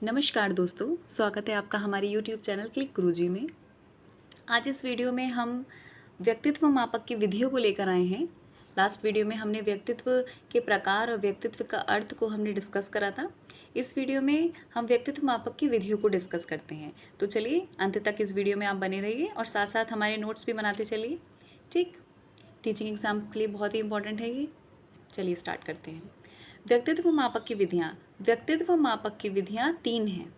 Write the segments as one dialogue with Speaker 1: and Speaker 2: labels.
Speaker 1: नमस्कार दोस्तों, स्वागत है आपका हमारे YouTube चैनल क्लिक गुरुजी में। आज इस वीडियो में हम व्यक्तित्व मापक की विधियों को लेकर आए हैं। लास्ट वीडियो में हमने व्यक्तित्व के प्रकार और व्यक्तित्व का अर्थ को हमने डिस्कस करा था। इस वीडियो में हम व्यक्तित्व मापक की विधियों को डिस्कस करते हैं। तो चलिए अंत तक इस वीडियो में आप बने रहिए और साथ साथ हमारे नोट्स भी बनाते चलिए। ठीक, टीचिंग एग्जाम के लिए बहुत ही इंपॉर्टेंट है ये। चलिए स्टार्ट करते हैं। व्यक्तित्व मापक की विधियाँ। व्यक्तित्व मापक की विधियाँ 3 हैं।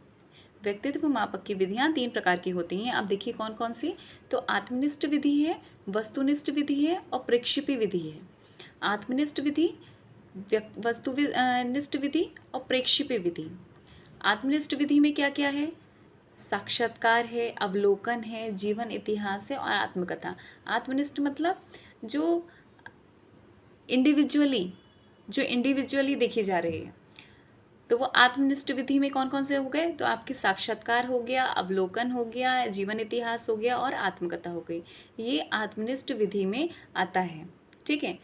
Speaker 1: व्यक्तित्व मापक की विधियाँ 3 प्रकार की होती हैं। आप देखिए कौन कौन सी। तो आत्मनिष्ठ विधि है, वस्तुनिष्ठ विधि है और प्रेक्षेपी विधि है। आत्मनिष्ठ विधि, वस्तुनिष्ठ विधि और प्रेक्षेपी विधि। आत्मनिष्ठ विधि में क्या क्या है? साक्षात्कार है, अवलोकन है, जीवन इतिहास है और आत्मकथा। आत्मनिष्ठ मतलब जो इंडिविजुअली देखी जा रही है, तो वो आत्मनिष्ठ विधि में कौन कौन से हो गए? तो आपके साक्षात्कार हो गया, अवलोकन हो गया, जीवन इतिहास हो गया और आत्मकथा हो गई। ये आत्मनिष्ठ विधि में आता है। ठीक है।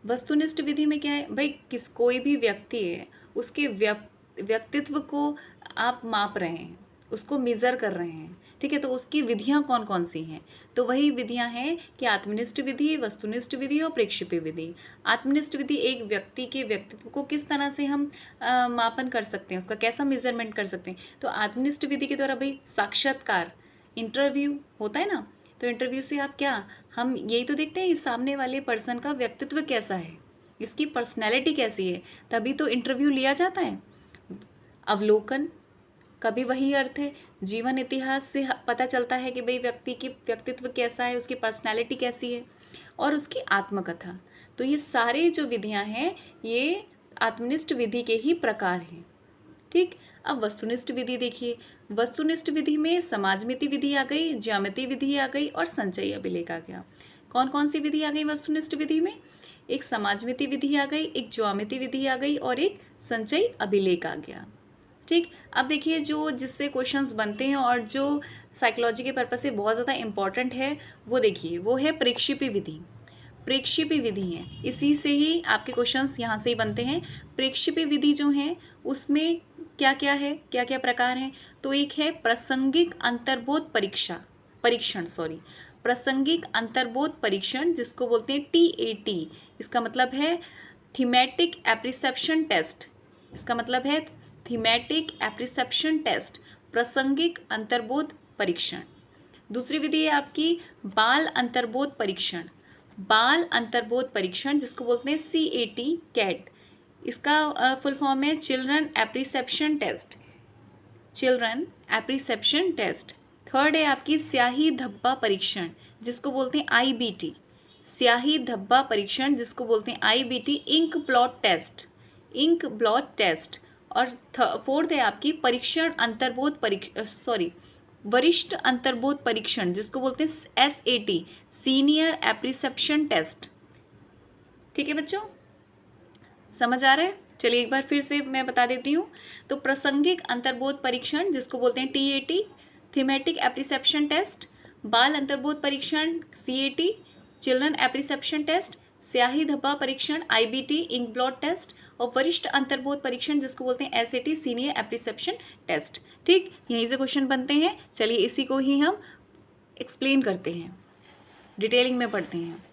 Speaker 1: वस्तुनिष्ठ विधि में क्या है भाई? कोई भी व्यक्ति है, उसके व्यक्तित्व को आप माप रहे हैं, उसको मेज़र कर रहे हैं। ठीक है, तो उसकी विधियां कौन कौन सी हैं? तो वही विधियां हैं कि आत्मनिष्ठ विधि, वस्तुनिष्ठ विधि और प्रेक्षेपी विधि। आत्मनिष्ठ विधि एक व्यक्ति के व्यक्तित्व को किस तरह से हम मापन कर सकते हैं, उसका कैसा मेजरमेंट कर सकते हैं। तो आत्मनिष्ठ विधि के द्वारा भाई साक्षात्कार, इंटरव्यू होता है ना, तो इंटरव्यू से आप क्या, हम यही तो देखते हैं इस सामने वाले पर्सन का व्यक्तित्व कैसा है, इसकी पर्सनैलिटी कैसी है, तभी तो इंटरव्यू लिया जाता है। अवलोकन का भी वही अर्थ है। जीवन इतिहास से पता चलता है कि भाई व्यक्ति की व्यक्तित्व कैसा है, उसकी पर्सनैलिटी कैसी है। और उसकी आत्मकथा। तो ये सारे जो विधियां हैं ये आत्मनिष्ठ विधि के ही प्रकार हैं। ठीक। अब वस्तुनिष्ठ विधि देखिए। वस्तुनिष्ठ विधि में समाजमिति विधि आ गई, ज्यामिति विधि आ गई और संचयी अभिलेख आ गया। कौन कौन सी विधि आ गई वस्तुनिष्ठ विधि में? एक समाजमिति विधि आ गई, एक ज्यामिति विधि आ गई और एक संचयी अभिलेख आ गया। ठीक। अब देखिए जो जिससे क्वेश्चंस बनते हैं और जो साइकोलॉजी के पर्पज से बहुत ज़्यादा इंपॉर्टेंट है, वो देखिए, वो है प्रेक्षेपी विधि। प्रेक्षेपी विधि है, इसी से ही आपके क्वेश्चंस यहाँ से ही बनते हैं। प्रेक्षेपी विधि जो है उसमें क्या क्या है, क्या क्या प्रकार हैं? तो एक है प्रासंगिक अंतर्बोध परीक्षण प्रासंगिक अंतर्बोध परीक्षण, जिसको बोलते हैं TAT। इसका मतलब है थीमेटिक एप्रिसेप्शन टेस्ट। इसका मतलब है थीमेटिक एप्रिसेप्शन टेस्ट, प्रासंगिक अंतर्बोध परीक्षण। दूसरी विधि है आपकी बाल अंतर्बोध परीक्षण। बाल अंतर्बोध परीक्षण, जिसको बोलते हैं CAT कैट। इसका फुल फॉर्म है children apperception test. Children apperception test. Third है आपकी स्याही धब्बा परीक्षण, जिसको बोलते हैं IBT। स्याही धब्बा परीक्षण, जिसको बोलते हैं IBT। Ink blot test, ink blot test. और फोर्थ है आपकी परीक्षण अंतर्बोध वरिष्ठ अंतर्बोध परीक्षण, जिसको बोलते हैं SAT, सीनियर एप्रिसेप्शन टेस्ट। ठीक है बच्चों, समझ आ रहा है? चलिए एक बार फिर से मैं बता देती हूँ। तो प्रासंगिक अंतर्बोध परीक्षण, जिसको बोलते हैं TAT, थीमेटिक एप्रिसेप्शन टेस्ट, बाल अंतर्बोध परीक्षण CAT, चिल्ड्रन एप्रिसेप्शन टेस्ट, स्याही धब्बा परीक्षण IBT, इंक ब्लॉट टेस्ट, और वरिष्ठ अंतर्बोध परीक्षण, जिसको बोलते हैं SAT, सीनियर एप्रिसेप्शन टेस्ट। ठीक, यहीं से क्वेश्चन बनते हैं। चलिए इसी को ही हम एक्सप्लेन करते हैं, डिटेलिंग में पढ़ते हैं।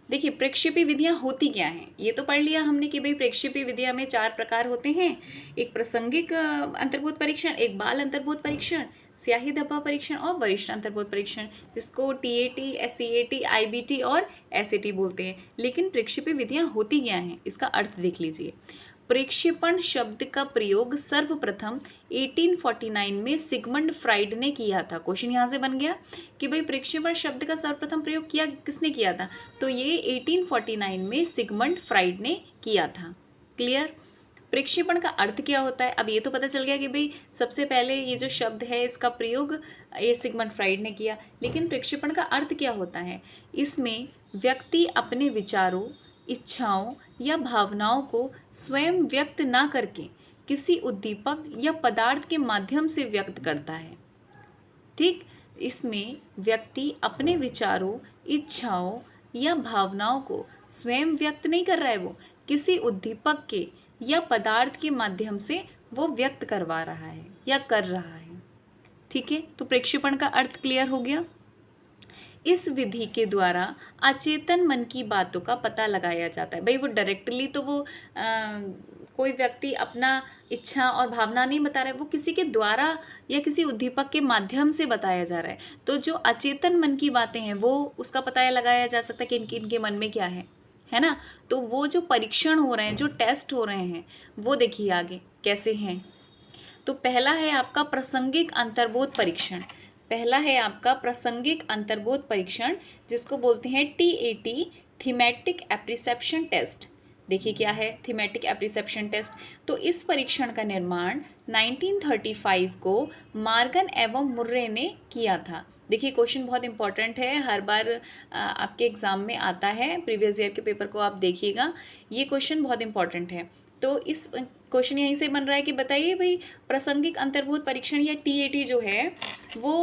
Speaker 1: देखिए प्रेक्षेपी विधियां होती क्या हैं, ये तो पढ़ लिया हमने कि भाई प्रेक्षेपी विधियां में 4 प्रकार होते हैं। एक प्रासंगिक अंतर्बोध परीक्षण, एक बाल अंतर्बोध परीक्षण, स्याही धब्बा परीक्षण और वरिष्ठ अंतर्बोध परीक्षण, जिसको TAT, CAT, IBT और SAT बोलते हैं। लेकिन प्रेक्षेपी विधियां होती क्या हैं, इसका अर्थ देख लीजिए। प्रेक्षेपण शब्द का प्रयोग सर्वप्रथम 1849 में सिगमंड फ्राइड ने किया था। क्वेश्चन यहाँ से बन गया कि भाई प्रेक्षेपण शब्द का सर्वप्रथम प्रयोग किसने किया था? तो ये 1849 में सिगमंड फ्राइड ने किया था। क्लियर? प्रेक्षेपण का अर्थ क्या होता है? अब ये तो पता चल गया कि भाई सबसे पहले ये जो शब्द है इसका प्रयोग ये सिगमंड फ्राइड ने किया, लेकिन प्रेक्षेपण का अर्थ क्या होता है? इसमें व्यक्ति अपने विचारों, इच्छाओं या भावनाओं को स्वयं व्यक्त ना करके किसी उद्दीपक या पदार्थ के माध्यम से व्यक्त करता है। ठीक, इसमें व्यक्ति अपने विचारों, इच्छाओं या भावनाओं को स्वयं व्यक्त नहीं कर रहा है, वो किसी उद्दीपक के या पदार्थ के माध्यम से वो व्यक्त करवा रहा है या कर रहा है। ठीक है, तो प्रक्षेपण का अर्थ क्लियर हो गया। इस विधि के द्वारा अचेतन मन की बातों का पता लगाया जाता है। भाई वो डायरेक्टली तो वो कोई व्यक्ति अपना इच्छा और भावना नहीं बता रहा है, वो किसी के द्वारा या किसी उद्दीपक के माध्यम से बताया जा रहा है। तो जो अचेतन मन की बातें हैं वो उसका पता लगाया जा सकता है कि इनके मन में क्या है ना। तो वो जो परीक्षण हो रहे हैं, जो टेस्ट हो रहे हैं, वो देखिए आगे कैसे हैं। तो पहला है आपका प्रासंगिक अंतर्बोध परीक्षण। पहला है आपका प्रासंगिक अंतर्बोध परीक्षण, जिसको बोलते हैं TAT, थीमेटिक एप्रिसेप्शन टेस्ट। देखिए क्या है थीमेटिक एप्रिसेप्शन टेस्ट। तो इस परीक्षण का निर्माण 1935 को मार्गन एवं मुर्रे ने किया था। देखिए क्वेश्चन बहुत इंपॉर्टेंट है, हर बार आपके एग्जाम में आता है, प्रीवियस ईयर के पेपर को आप देखिएगा, ये क्वेश्चन बहुत इंपॉर्टेंट है। तो इस क्वेश्चन यहीं से बन रहा है कि बताइए भाई प्रासंगिक अंतर्बोध परीक्षण या TAT जो है वो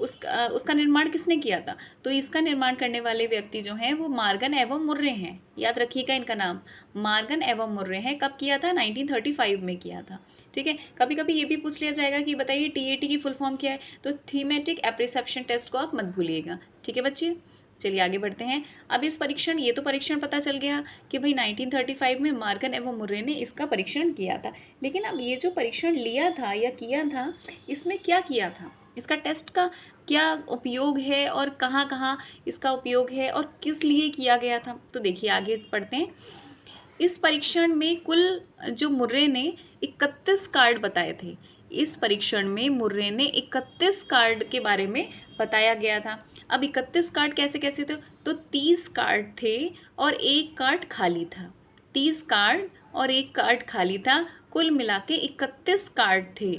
Speaker 1: उसका निर्माण किसने किया था। तो इसका निर्माण करने वाले व्यक्ति जो हैं वो मार्गन एवं मुर्रे हैं। याद रखिएगा इनका नाम, मार्गन एवं मुर्रे हैं। कब किया था? 1935 में किया था। ठीक है, कभी कभी ये भी पूछ लिया जाएगा कि बताइए TAT की फुल फॉर्म क्या है। तो थीमेटिक एप्रिसेप्शन टेस्ट को आप मत भूलिएगा। ठीक है बच्चे, चलिए आगे बढ़ते हैं। अब इस परीक्षण, ये तो परीक्षण पता चल गया कि भाई 1935 में मार्गन एवं मुर्रे ने इसका परीक्षण किया था। लेकिन अब ये जो परीक्षण लिया था या किया था, इसमें क्या किया था, इसका टेस्ट का क्या उपयोग है और कहाँ कहाँ इसका उपयोग है और किस लिए किया गया था। तो देखिए आगे पढ़ते हैं। इस परीक्षण में कुल जो मुर्रे ने 31 कार्ड बताए थे। इस परीक्षण में मुर्रे ने 31 कार्ड के बारे में बताया गया था। अब 31 कार्ड कैसे कैसे थे? तो 30 कार्ड थे और एक कार्ड खाली था। 30 कार्ड और एक कार्ड खाली था, कुल मिला के 31 कार्ड थे।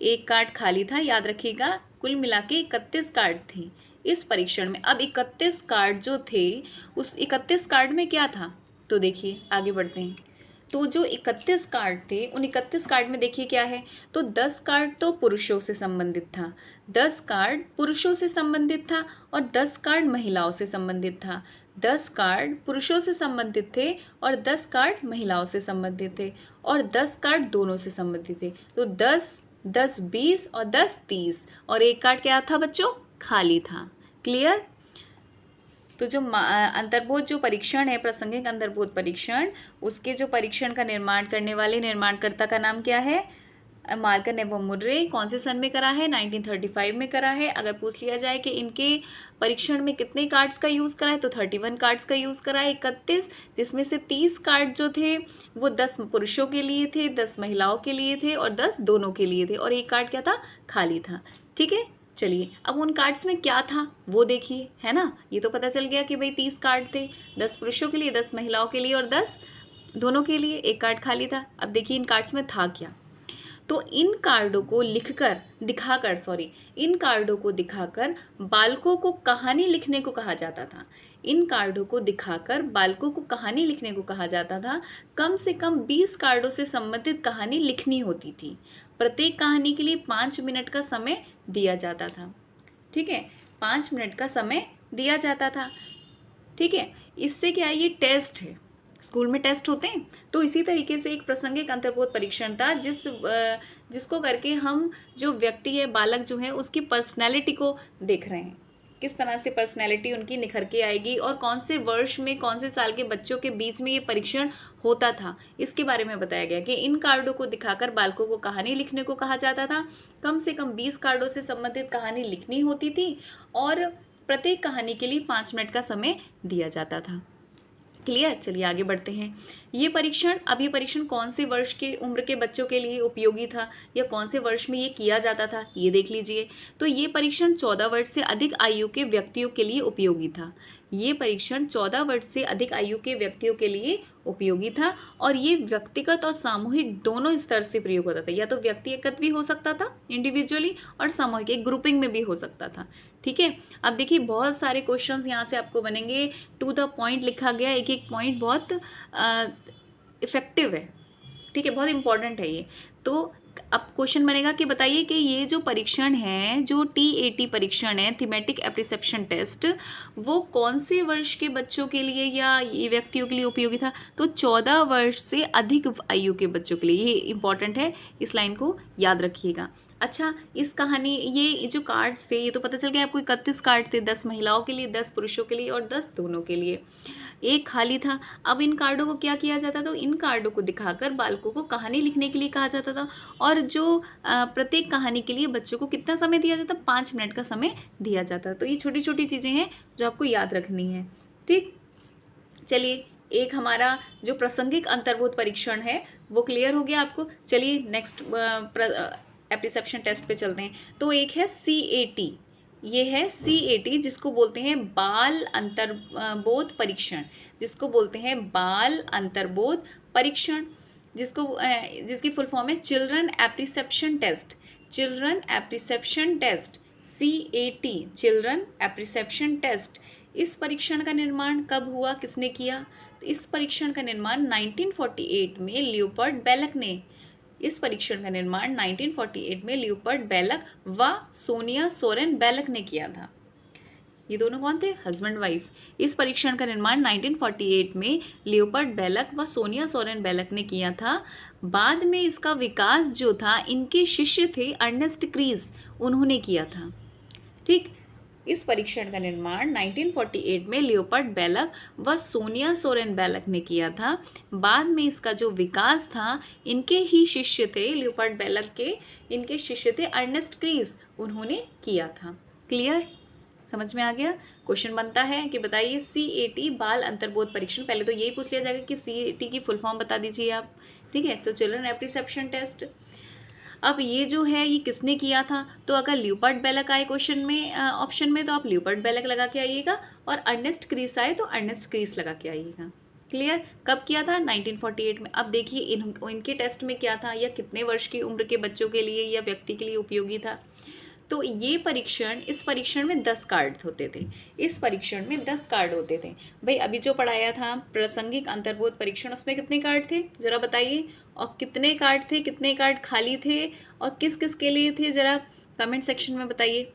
Speaker 1: एक कार्ड खाली था, याद रखिएगा, कुल मिला के 31 कार्ड थे इस परीक्षण में। अब 31 कार्ड जो थे, उस 31 कार्ड में क्या था? तो देखिए आगे बढ़ते हैं। तो जो 31 कार्ड थे, उन 31 कार्ड में देखिए क्या है। तो 10 कार्ड तो पुरुषों से संबंधित था, 10 कार्ड पुरुषों से संबंधित था और 10 कार्ड महिलाओं से संबंधित था। 10 कार्ड पुरुषों से संबंधित थे और 10 कार्ड महिलाओं से संबंधित थे और 10 कार्ड दोनों से संबंधित थे। तो 10, 10, 20 और 10, 30 और एक कार्ड क्या था बच्चों? खाली था। क्लियर? तो जो अंतर्बोध जो परीक्षण है, प्रासंगिक अंतर्बोध परीक्षण, उसके जो परीक्षण का निर्माण करने वाले निर्माणकर्ता का नाम क्या है? मार्गन एवं मुर्रे। कौन से सन में करा है? 1935 में करा है। अगर पूछ लिया जाए कि इनके परीक्षण में कितने कार्ड्स का यूज़ करा है, तो 31 कार्ड्स का यूज़ करा है, 31, जिसमें से 30 कार्ड जो थे वो 10 पुरुषों के लिए थे, 10 महिलाओं के लिए थे और 10 दोनों के लिए थे और एक कार्ड क्या था? खाली था। ठीक है, चलिए अब उन कार्ड्स में क्या था वो देखिए, है ना। ये तो पता चल गया कि भाई 30 कार्ड थे, 10 पुरुषों के लिए, 10 महिलाओं के लिए और 10 दोनों के लिए, एक कार्ड खाली था। अब देखिए इन कार्ड्स में था क्या। तो इन कार्डों को इन कार्डों को दिखाकर बालकों को कहानी लिखने को कहा जाता था। इन कार्डों को दिखाकर बालकों को कहानी लिखने को कहा जाता था। कम से कम 20 कार्डों से संबंधित कहानी लिखनी होती थी। प्रत्येक कहानी के लिए 5 मिनट का समय दिया जाता था। ठीक है, 5 मिनट का समय दिया जाता था। ठीक है, इससे क्या है, ये टेस्ट है, स्कूल में टेस्ट होते हैं। तो इसी तरीके से एक प्रासंगिक अंतर्बोध परीक्षण था जिसको करके हम जो व्यक्ति है, बालक जो है, उसकी पर्सनैलिटी को देख रहे हैं, किस तरह से पर्सनैलिटी उनकी निखर के आएगी और कौन से वर्ष में, कौन से साल के बच्चों के बीच में ये परीक्षण होता था, इसके बारे में बताया गया कि इन कार्डों को दिखाकर बालकों को कहानी लिखने को कहा जाता था। कम से कम 20 कार्डों से संबंधित कहानी लिखनी होती थी और प्रत्येक कहानी के लिए 5 मिनट का समय दिया जाता था। क्लियर? चलिए आगे बढ़ते हैं। ये परीक्षण कौन से वर्ष के उम्र के बच्चों के लिए उपयोगी था या कौन से वर्ष में ये किया जाता था, ये देख लीजिए। तो ये परीक्षण 14 वर्ष से अधिक आयु के व्यक्तियों के लिए उपयोगी था। ये परीक्षण 14 वर्ष से अधिक आयु के व्यक्तियों के लिए उपयोगी था और ये व्यक्तिगत और सामूहिक दोनों स्तर से प्रयोग होता था। या तो व्यक्तिगत भी हो सकता था इंडिविजुअली और सामूहिक एक ग्रुपिंग में भी हो सकता था। ठीक है, अब देखिए बहुत सारे क्वेश्चंस यहाँ से आपको बनेंगे। टू द पॉइंट लिखा गया, एक एक पॉइंट बहुत इफेक्टिव है। ठीक है, बहुत इंपॉर्टेंट है ये। तो अब क्वेश्चन बनेगा कि बताइए कि ये जो परीक्षण है, जो TAT परीक्षण है, थीमेटिक एप्रिसेप्शन टेस्ट, वो कौन से वर्ष के बच्चों के लिए या ये व्यक्तियों के लिए उपयोगी था? तो 14 वर्ष से अधिक आयु के बच्चों के लिए। ये इंपॉर्टेंट है, इस लाइन को याद रखिएगा। अच्छा, इस कहानी, ये जो कार्ड्स थे, ये तो पता चल गया आपको 31 कार्ड थे, 10 महिलाओं के लिए, 10 पुरुषों के लिए और 10 दोनों के लिए। एक खाली था। अब इन कार्डों को क्या किया जाता था? तो इन कार्डों को दिखाकर बालकों को कहानी लिखने के लिए कहा जाता था, और जो प्रत्येक कहानी के लिए बच्चों को कितना समय दिया जाता? 5 मिनट का समय दिया जाता। तो ये छोटी छोटी चीज़ें हैं जो आपको याद रखनी है। ठीक, चलिए, एक हमारा जो प्रासंगिक अंतर्बोध परीक्षण है वो क्लियर हो गया आपको। चलिए नेक्स्ट एप्रिसेप्शन टेस्ट पे चलते हैं। तो एक है CAT, ये है CAT जिसको बोलते हैं बाल अंतर्बोध परीक्षण, जिसको बोलते हैं बाल अंतर्बोध परीक्षण, जिसकी फुल फॉर्म है children apperception test. Children apperception test, CAT, children apperception test. इस परीक्षण का निर्माण कब हुआ, किसने किया? तो इस परीक्षण का निर्माण 1948 में लियोपोल्ड बेलक ने, इस परीक्षण का निर्माण 1948 में लियोपोल्ड बेलक व सोनिया सोरेन बेलक ने किया था। ये दोनों कौन थे? Husband wife. इस परीक्षण का निर्माण 1948 में लियोपोल्ड बेलक व सोनिया सोरेन बेलक ने किया था। बाद में इसका विकास जो था, इनके शिष्य थे अर्नेस्ट क्रीज, उन्होंने किया था। ठीक, इस परीक्षण का निर्माण 1948 में लियोपोल्ड बेलक व सोनिया सोरेन बेलक ने किया था। बाद में इसका जो विकास था, इनके ही शिष्य थे, लियोपोल्ड बेलक के इनके शिष्य थे अर्नेस्ट क्रीज, उन्होंने किया था। क्लियर, समझ में आ गया? क्वेश्चन बनता है कि बताइए CAT बाल अंतर्बोध परीक्षण, पहले तो यही पूछ लिया जाएगा कि CAT की फुल फॉर्म बता दीजिए आप। ठीक है, तो चिल्ड्रन एप्रिसेप्शन टेस्ट। अब ये जो है, ये किसने किया था? तो अगर लियोपोल्ड बेलक आए क्वेश्चन में, ऑप्शन में, तो आप लियोपोल्ड बेलक लगा के आइएगा, और अर्नेस्ट क्रीज आए तो अर्नेस्ट क्रीज लगा के आइएगा। क्लियर, कब किया था? 1948 में। अब देखिए इनके टेस्ट में क्या था, या कितने वर्ष की उम्र के बच्चों के लिए या व्यक्ति के लिए उपयोगी था? तो ये परीक्षण, इस परीक्षण में 10 कार्ड होते थे। इस परीक्षण में 10 कार्ड होते थे। भाई अभी जो पढ़ाया था प्रासंगिक अंतर्बोध परीक्षण, उसमें कितने कार्ड थे जरा बताइए, और कितने कार्ड थे, कितने कार्ड खाली थे, और किस किस के लिए थे, जरा कमेंट सेक्शन में बताइए।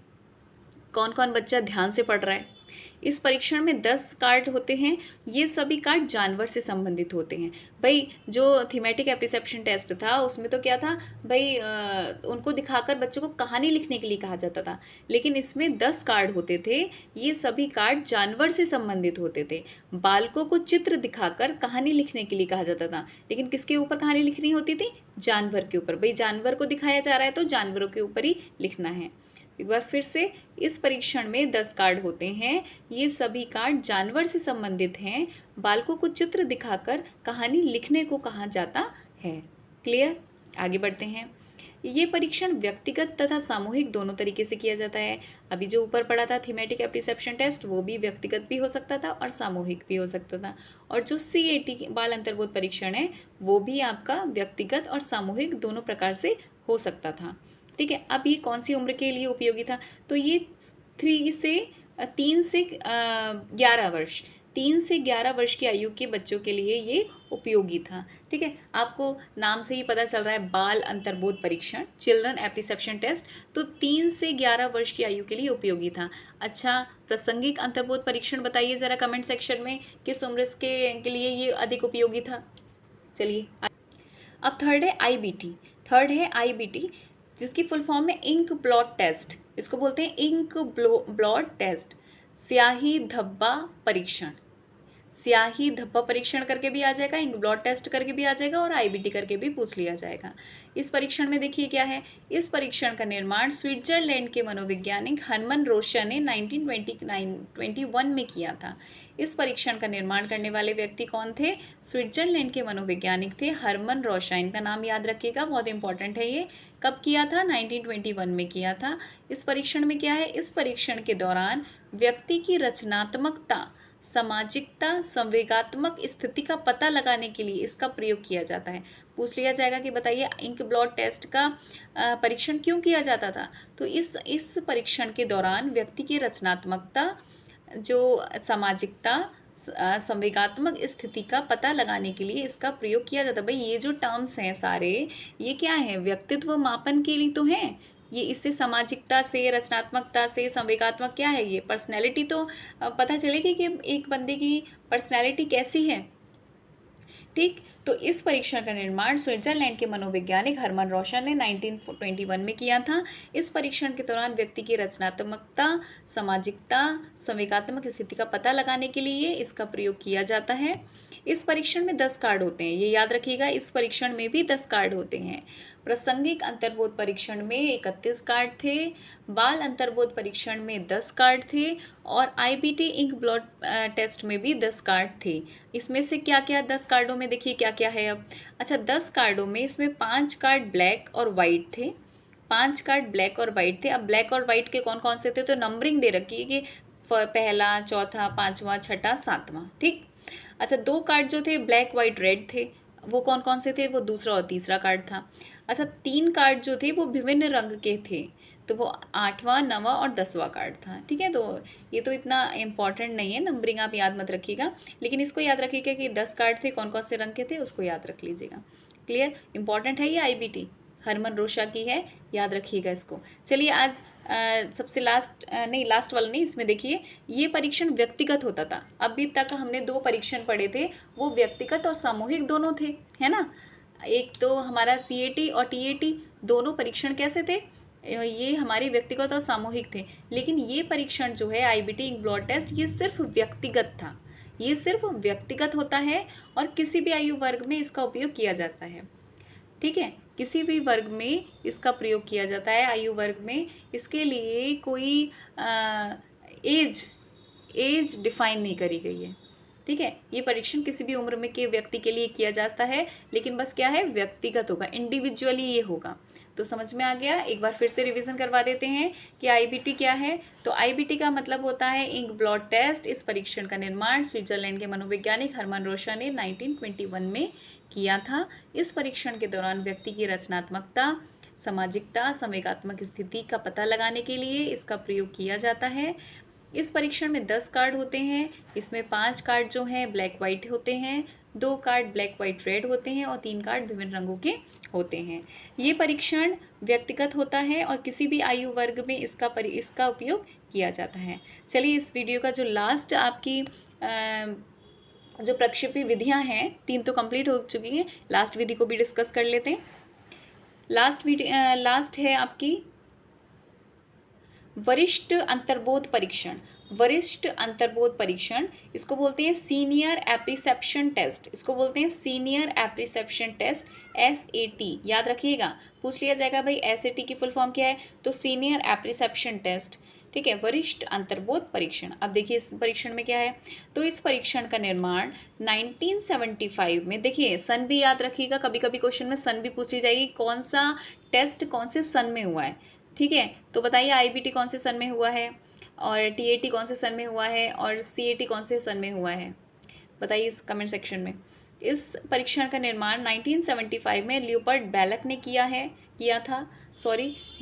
Speaker 1: कौन कौन बच्चा ध्यान से पढ़ रहा है? इस परीक्षण में 10 कार्ड होते हैं। ये सभी कार्ड जानवर से संबंधित होते हैं। भाई जो थीमेटिक एप्रिसेप्शन टेस्ट था, उसमें तो क्या था भाई, उनको दिखाकर बच्चों को कहानी लिखने के लिए कहा जाता था, लेकिन इसमें 10 कार्ड होते थे। ये सभी कार्ड जानवर से संबंधित होते थे। बालकों को चित्र दिखाकर कहानी लिखने के लिए कहा जाता था, लेकिन किसके ऊपर कहानी लिखनी होती थी? जानवर के ऊपर। भाई जानवर को दिखाया जा रहा है तो जानवरों के ऊपर ही लिखना है। एक बार फिर से, इस परीक्षण में 10 कार्ड होते हैं। ये सभी कार्ड जानवर से संबंधित हैं। बालकों को चित्र दिखाकर कहानी लिखने को कहा जाता है। क्लियर, आगे बढ़ते हैं। ये परीक्षण व्यक्तिगत तथा सामूहिक दोनों तरीके से किया जाता है। अभी जो ऊपर पढ़ा था थीमेटिक एप्रिसेप्शन टेस्ट, वो भी व्यक्तिगत भी हो सकता था और सामूहिक भी हो सकता था, और जो CAT बाल अंतर्बोध परीक्षण है, वो भी आपका व्यक्तिगत और सामूहिक दोनों प्रकार से हो सकता था। ठीक है, अब ये कौन सी उम्र के लिए उपयोगी था? तो ये 3 से 11 वर्ष, 3 से 11 वर्ष की आयु के बच्चों के लिए ये उपयोगी था। ठीक है, आपको नाम से ही पता चल रहा है बाल अंतर्बोध परीक्षण, चिल्ड्रन एप्रिसेप्शन टेस्ट, तो 3 से 11 वर्ष की आयु के लिए उपयोगी था। अच्छा, प्रासंगिक अंतर्बोध परीक्षण बताइए ज़रा कमेंट सेक्शन में, किस उम्र के लिए ये अधिक उपयोगी था? चलिए, अब थर्ड है IBT, जिसकी फुल फॉर्म है इंक ब्लॉट टेस्ट। इसको बोलते हैं इंक ब्लॉट टेस्ट, स्याही धब्बा परीक्षण। स्याही धब्बा परीक्षण करके भी आ जाएगा, इंक ब्लॉट टेस्ट करके भी आ जाएगा, और IBT करके भी पूछ लिया जाएगा। इस परीक्षण में देखिए क्या है, इस परीक्षण का निर्माण स्विट्जरलैंड के मनोवैज्ञानिक हरमन रोशन ने 1921 में किया था। इस परीक्षण का निर्माण करने वाले व्यक्ति कौन थे? स्विट्जरलैंड के मनोवैज्ञानिक थे हरमन रोशन। इनका नाम याद रखिएगा, बहुत इंपॉर्टेंट है ये। कब किया था? 1921 में किया था। इस परीक्षण में क्या है, इस परीक्षण के दौरान व्यक्ति की रचनात्मकता, सामाजिकता, संवेगात्मक स्थिति का पता लगाने के लिए इसका प्रयोग किया जाता है। पूछ लिया जाएगा कि बताइए इंक ब्लॉट टेस्ट का परीक्षण क्यों किया जाता था? तो इस परीक्षण के दौरान व्यक्ति की रचनात्मकता, जो सामाजिकता, संवेगात्मक स्थिति का पता लगाने के लिए इसका प्रयोग किया जाता है। भाई ये जो टर्म्स हैं सारे, ये क्या है, व्यक्तित्व मापन के लिए तो हैं। ये इससे सामाजिकता से, रचनात्मकता से, संवेगात्मक क्या है, ये पर्सनैलिटी तो पता चलेगी कि एक बंदे की पर्सनैलिटी कैसी है। ठीक, तो इस परीक्षण का निर्माण स्विट्जरलैंड के मनोवैज्ञानिक हरमन रोशन ने 1921 में किया था। इस परीक्षण के दौरान व्यक्ति की रचनात्मकता, सामाजिकता, संवेगात्मक स्थिति का पता लगाने के लिए इसका प्रयोग किया जाता है। इस परीक्षण में 10 कार्ड होते हैं, ये याद रखिएगा, इस परीक्षण में भी 10 कार्ड होते हैं। प्रासंगिक अंतर्बोध परीक्षण में 31 कार्ड थे, बाल अंतर्बोध परीक्षण में 10 कार्ड थे और आईबीटी इंक ब्लड टेस्ट में भी 10 कार्ड थे। इसमें से क्या क्या 10 कार्डों में देखिए क्या क्या है अब। अच्छा, 10 कार्डों में इसमें 5 कार्ड ब्लैक और वाइट थे, 5 कार्ड ब्लैक और वाइट थे। अब ब्लैक और वाइट के कौन कौन से थे, तो नंबरिंग दे रखी है कि पहला, चौथा, पाँचवा, छठा, सातवां। ठीक, अच्छा 2 कार्ड जो थे ब्लैक वाइट रेड थे, वो कौन कौन से थे, वो दूसरा और तीसरा कार्ड था। अच्छा 3 कार्ड जो थे वो विभिन्न रंग के थे, तो वो 8वां, 9वां और 10वां कार्ड था। ठीक है, तो ये तो इतना इम्पॉर्टेंट नहीं है, नंबरिंग आप याद मत रखिएगा, लेकिन इसको याद रखिएगा कि 10 कार्ड थे, कौन कौन से रंग के थे उसको याद रख लीजिएगा। क्लियर, इंपॉर्टेंट है ये आईबीटी, हरमन रोशा की है, याद रखिएगा इसको। चलिए आज सबसे लास्ट नहीं, लास्ट वाला नहीं, इसमें देखिए ये परीक्षण व्यक्तिगत होता था। अभी तक हमने 2 परीक्षण पढ़े थे, वो व्यक्तिगत और सामूहिक दोनों थे, है ना। एक तो हमारा सीएटी और टीएटी दोनों परीक्षण कैसे थे, ये हमारे व्यक्तिगत और सामूहिक थे। लेकिन ये परीक्षण जो है आईबीटी इंक ब्लड टेस्ट, ये सिर्फ व्यक्तिगत था, ये सिर्फ व्यक्तिगत होता है और किसी भी आयु वर्ग में इसका उपयोग किया जाता है। ठीक है, किसी भी वर्ग में इसका प्रयोग किया जाता है, आयु वर्ग में। इसके लिए कोई एज डिफाइन नहीं करी गई है। ठीक है, ये परीक्षण किसी भी उम्र में के व्यक्ति के लिए किया जाता है, लेकिन बस क्या है, व्यक्तिगत होगा, इंडिविजुअली ये होगा। तो समझ में आ गया, एक बार फिर से रिवीजन करवा देते हैं कि आईबीटी क्या है। तो आईबीटी का मतलब होता है इंक ब्लड टेस्ट। इस परीक्षण का निर्माण स्विट्जरलैंड के मनोवैज्ञानिक हरमन रोशा ने 1921 में किया था। इस परीक्षण के दौरान व्यक्ति की रचनात्मकता, सामाजिकता, संवेगात्मक स्थिति का पता लगाने के लिए इसका प्रयोग किया जाता है। इस परीक्षण में 10 कार्ड होते हैं, इसमें 5 कार्ड जो हैं ब्लैक वाइट होते हैं, 2 कार्ड ब्लैक वाइट रेड होते हैं और 3 कार्ड विभिन्न रंगों के होते हैं। ये परीक्षण व्यक्तिगत होता है और किसी भी आयु वर्ग में इसका उपयोग किया जाता है। चलिए इस वीडियो का जो लास्ट आपकी जो प्रक्षेपी विधियां हैं, 3 तो कंप्लीट हो चुकी हैं, लास्ट विधि को भी डिस्कस कर लेते हैं। लास्ट है आपकी वरिष्ठ अंतर्बोध परीक्षण। वरिष्ठ अंतर्बोध परीक्षण, इसको बोलते हैं सीनियर एप्रिसेप्शन टेस्ट, इसको बोलते हैं सीनियर एप्रिसेप्शन टेस्ट, SAT। याद रखिएगा, पूछ लिया जाएगा भाई SAT की फुल फॉर्म क्या है, तो सीनियर एप्रिसेप्शन टेस्ट। ठीक है, वरिष्ठ अंतर्बोध परीक्षण। अब देखिए इस परीक्षण में क्या है, तो इस परीक्षण का निर्माण 1975 में, देखिए सन भी याद रखिएगा, कभी कभी क्वेश्चन में सन भी पूछी जाएगी, कौन सा टेस्ट कौन से सन में हुआ है। ठीक है, तो बताइए आईबीटी कौन से सन में हुआ है और टीएटी कौन से सन में हुआ है और सीएटी कौन से सन में हुआ है, बताइए इस कमेंट सेक्शन में। इस परीक्षण का निर्माण 1975 में लियोपर्ड बैलक ने किया था।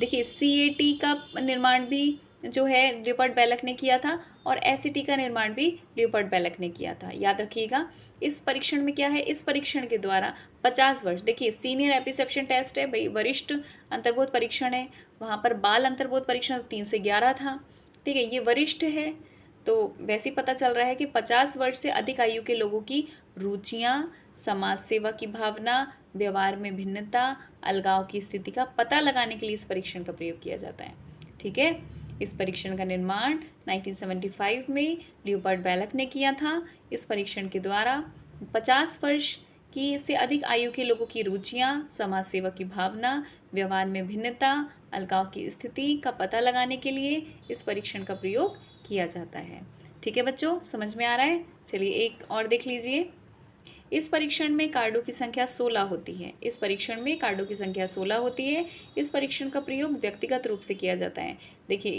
Speaker 1: देखिए सीएटी का निर्माण भी जो है लियोपर्ड बैलक ने किया था और एसएटी का निर्माण भी लियोपर्ड बैलक ने किया था, याद रखिएगा। इस परीक्षण में क्या है, इस परीक्षण के द्वारा 50 वर्ष, देखिए सीनियर एप्रिसेप्शन टेस्ट है भाई, वरिष्ठ अंतर्बोध परीक्षण है, वहाँ पर बाल अंतर्बोध परीक्षण 3 से 11 था। ठीक है, ये वरिष्ठ है, तो वैसे ही पता चल रहा है कि 50 वर्ष से अधिक आयु के लोगों की रुचियाँ, समाज सेवा की भावना, व्यवहार में भिन्नता, अलगाव की स्थिति का पता लगाने के लिए इस परीक्षण का प्रयोग किया जाता है। ठीक है, इस परीक्षण का निर्माण 1975 में लियोपर्ड बैलक ने किया था। इस परीक्षण के द्वारा 50 वर्ष की से अधिक आयु के लोगों की रुचियाँ, समाज सेवा की भावना, व्यवहार में भिन्नता, अलगाव की स्थिति का पता लगाने के लिए इस परीक्षण का प्रयोग किया जाता है। ठीक है बच्चों, समझ में आ रहा है। चलिए एक और देख लीजिए। इस परीक्षण में कार्डों की संख्या 16 होती है। इस परीक्षण में कार्डों की संख्या 16 होती है। इस परीक्षण का प्रयोग व्यक्तिगत रूप से किया जाता है। देखिए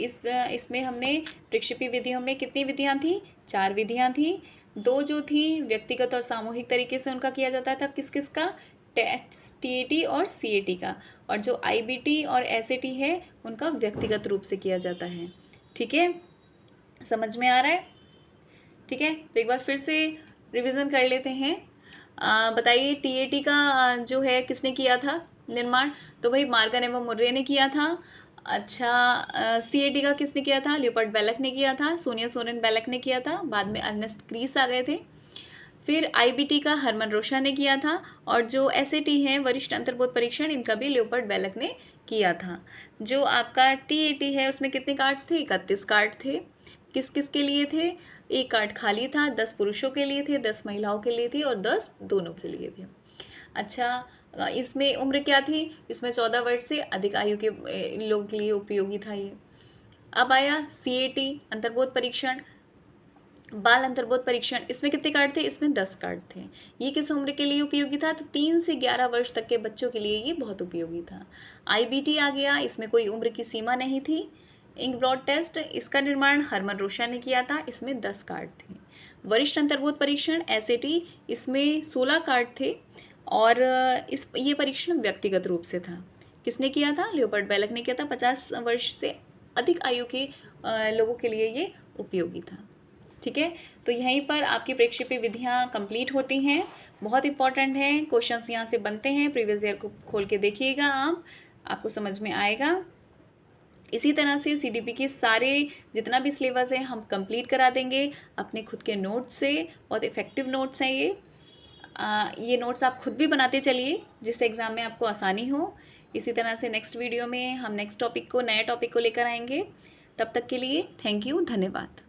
Speaker 1: इसमें हमने प्रक्षेपी विधियों में कितनी विधियाँ थी, 4 विधियाँ थी। 2 जो थी व्यक्तिगत और सामूहिक तरीके से उनका किया जाता था, किस किस का, टीएटी और सीएटी का, और जो आईबीटी और एसएटी है उनका व्यक्तिगत रूप से किया जाता है। ठीक है, समझ में आ रहा है। ठीक है, तो एक बार फिर से रिवीजन कर लेते हैं। बताइए टीएटी का जो है किसने किया था निर्माण? तो भाई मार्गन एवं मुर्रे ने किया था। अच्छा, सीएटी का किसने किया था? लियोपोल्ड बेलक ने किया था। सोनिया सोरेन बेलक ने किया था, बाद में अर्नेस्ट क्रीस आ गए थे। फिर आईबीटी का हरमन रोशा ने किया था, और जो एसएटी है वरिष्ठ अंतर्बोध परीक्षण, इनका भी लियोपोल्ड बेलक ने किया था। जो आपका टीएटी है उसमें कितने कार्ड्स थे? 31 कार्ड थे। किस किस के लिए थे? एक कार्ड खाली था, 10 पुरुषों के लिए थे, 10 महिलाओं के लिए थे और 10 दोनों के लिए थे। अच्छा, इसमें उम्र क्या थी? इसमें 14 वर्ष से अधिक आयु के लोगों के लिए उपयोगी था ये। अब आया सीएटी अंतर्बोध परीक्षण, बाल अंतर्बोध परीक्षण, इसमें कितने कार्ड थे? इसमें 10 कार्ड थे। ये किस उम्र के लिए उपयोगी था? तो 3 से 11 वर्ष तक के बच्चों के लिए ये बहुत उपयोगी था। आईबीटी आ गया, इसमें कोई उम्र की सीमा नहीं थी। इंक ब्लॉट टेस्ट, इसका निर्माण हरमन रोशा ने किया था, इसमें 10 कार्ड थे। वरिष्ठ अंतर्बोध परीक्षण एसएटी, इसमें 16 कार्ड थे, और ये परीक्षण व्यक्तिगत रूप से था। किसने किया था? लियोपोल्ड बेलक ने किया था। 50 वर्ष से अधिक आयु के लोगों के लिए ये उपयोगी था। ठीक है, तो यहीं पर आपकी प्रेक्षेपी विधियाँ कंप्लीट होती हैं। बहुत इंपॉर्टेंट है, क्वेश्चंस यहाँ से बनते हैं। प्रीवियस ईयर को खोल के देखिएगा आप, आपको समझ में आएगा। इसी तरह से सीडीपी के सारे जितना भी सिलेबस है हम कंप्लीट करा देंगे अपने खुद के नोट्स से। बहुत इफ़ेक्टिव नोट्स हैं ये नोट्स आप खुद भी बनाते चलिए जिससे एग्ज़ाम में आपको आसानी हो। इसी तरह से नेक्स्ट वीडियो में हम नेक्स्ट टॉपिक को, नए टॉपिक को लेकर आएंगे। तब तक के लिए थैंक यू, धन्यवाद।